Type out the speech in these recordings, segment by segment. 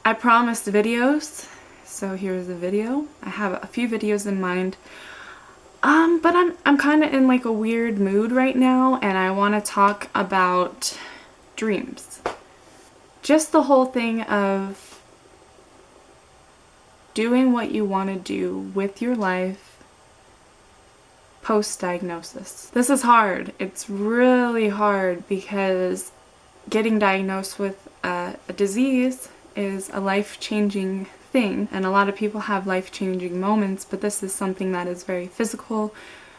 I promised videos, so here's a video. I have a few videos in mind. But I'm kind of in like a weird mood right now, and I want to talk about dreams. Just the whole thing of doing what you want to do with your life post-diagnosis. This is hard. It's really hard because getting diagnosed with a disease is a life-changing thing, and a lot of people have life-changing moments, but this is something that is very physical,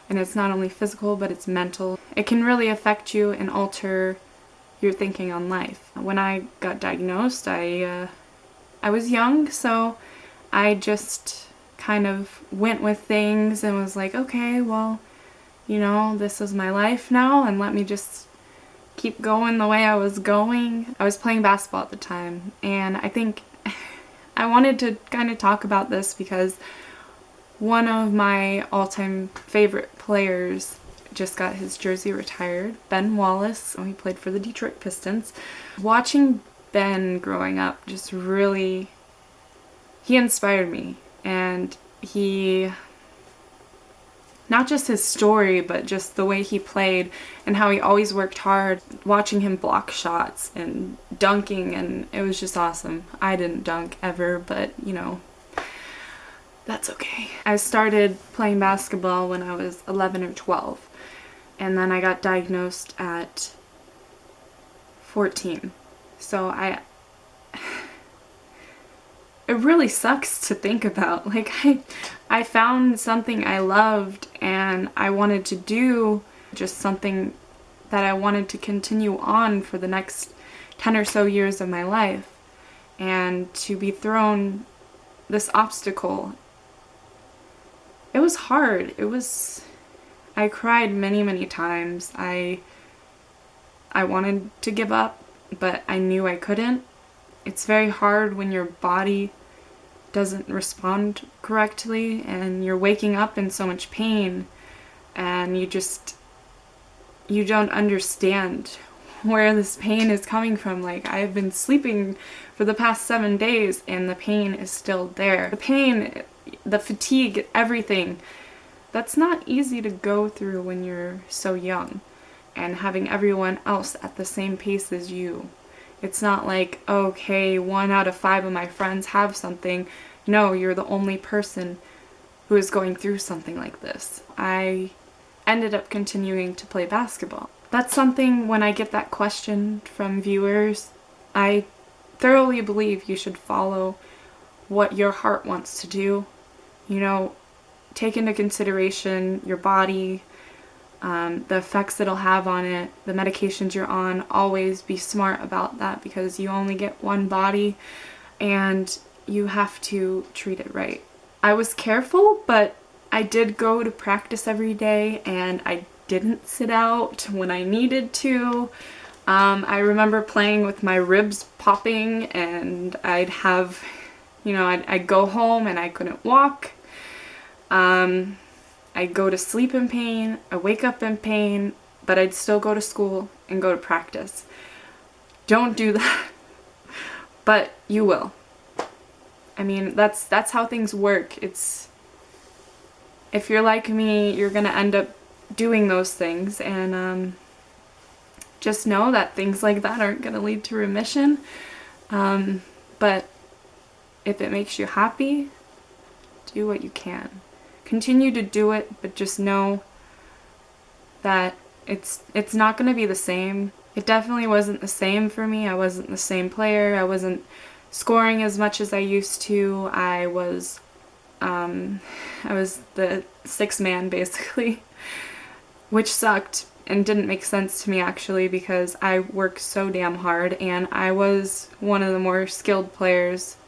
and it's not only physical, but it's mental. It can really affect you and alter your thinking on life. When I got diagnosed, I was young, so I just kind of went with things and was like, okay, well, you know, this is my life now, and let me just keep going the way I was going. I was playing basketball at the time, and I think I wanted to kind of talk about this because one of my all-time favorite players just got his jersey retired, Ben Wallace. He played for the Detroit Pistons. Watching Ben growing up just really, he inspired me, and he, not just his story, but just the way he played and how he always worked hard, watching him block shots and dunking, and it was just awesome. I didn't dunk ever, but you know, that's okay. I started playing basketball when I was 11 or 12, and then I got diagnosed at 14. So it really sucks to think about. Like, I found something I loved and I wanted to do, just something that I wanted to continue on for the next 10 or so years of my life, and to be thrown this obstacle, it was hard. I cried many times. I wanted to give up, but I knew I couldn't. It's very hard when your body doesn't respond correctly and you're waking up in so much pain, and you don't understand where this pain is coming from. Like, I've been sleeping for the past 7 days and the pain is still there. The pain, the fatigue, everything, that's not easy to go through when you're so young and having everyone else at the same pace as you. It's not like, okay, 1 out of 5 of my friends have something. No, you're the only person who is going through something like this. I ended up continuing to play basketball. That's something, when I get that question from viewers, I thoroughly believe you should follow what your heart wants to do. You know, take into consideration your body, the effects it'll have on it, the medications you're on. Always be smart about that, because you only get one body and you have to treat it right. I was careful, but I did go to practice every day and I didn't sit out when I needed to. I remember playing with my ribs popping, and I'd have, you know, I'd go home and I couldn't walk. I'd go to sleep in pain, I'd wake up in pain, but I'd still go to school and go to practice. Don't do that, but you will. I mean, that's how things work. If you're like me, you're gonna end up doing those things, and just know that things like that aren't gonna lead to remission. But if it makes you happy, do what you can. Continue to do it, but just know that it's not going to be the same. It definitely wasn't the same for me. I wasn't the same player. I wasn't scoring as much as I used to. I was the sixth man, basically, which sucked and didn't make sense to me, actually, because I worked so damn hard, and I was one of the more skilled players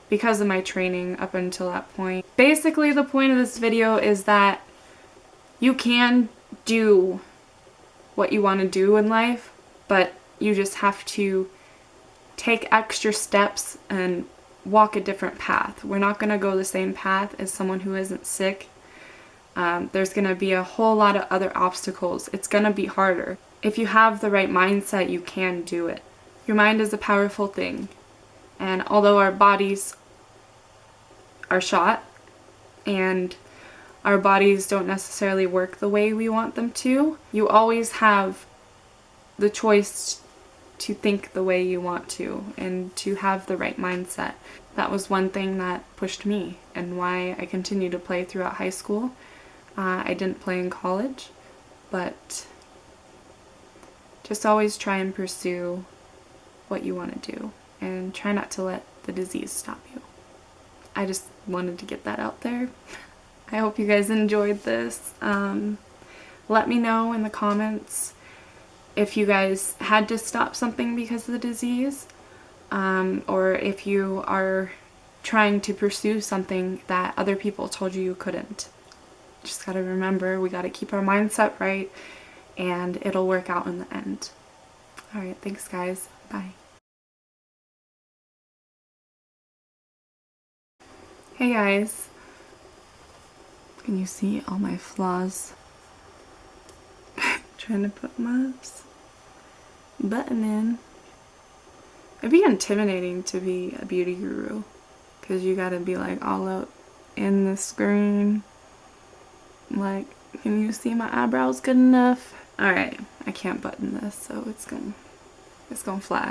because of my training up until that point. Basically, the point of this video is that you can do what you want to do in life, but you just have to take extra steps and walk a different path. We're not going to go the same path as someone who isn't sick. There's going to be a whole lot of other obstacles. It's going to be harder. If you have the right mindset, you can do it. Your mind is a powerful thing. And although our bodies are shot and our bodies don't necessarily work the way we want them to, you always have the choice to think the way you want to and to have the right mindset. That was one thing that pushed me and why I continued to play throughout high school. I didn't play in college, but just always try and pursue what you want to do and try not to let the disease stop you. I just wanted to get that out there. I hope you guys enjoyed this. Let me know in the comments if you guys had to stop something because of the disease, or if you are trying to pursue something that other people told you you couldn't. Just gotta remember, we gotta keep our mindset right, and it'll work out in the end. Alright, thanks guys. Bye. Hey guys. Can you see all my flaws? Trying to put my button in. It'd be intimidating to be a beauty guru, because you gotta be like all up in the screen. Like, can you see my eyebrows good enough? Alright, I can't button this, so it's gonna flash.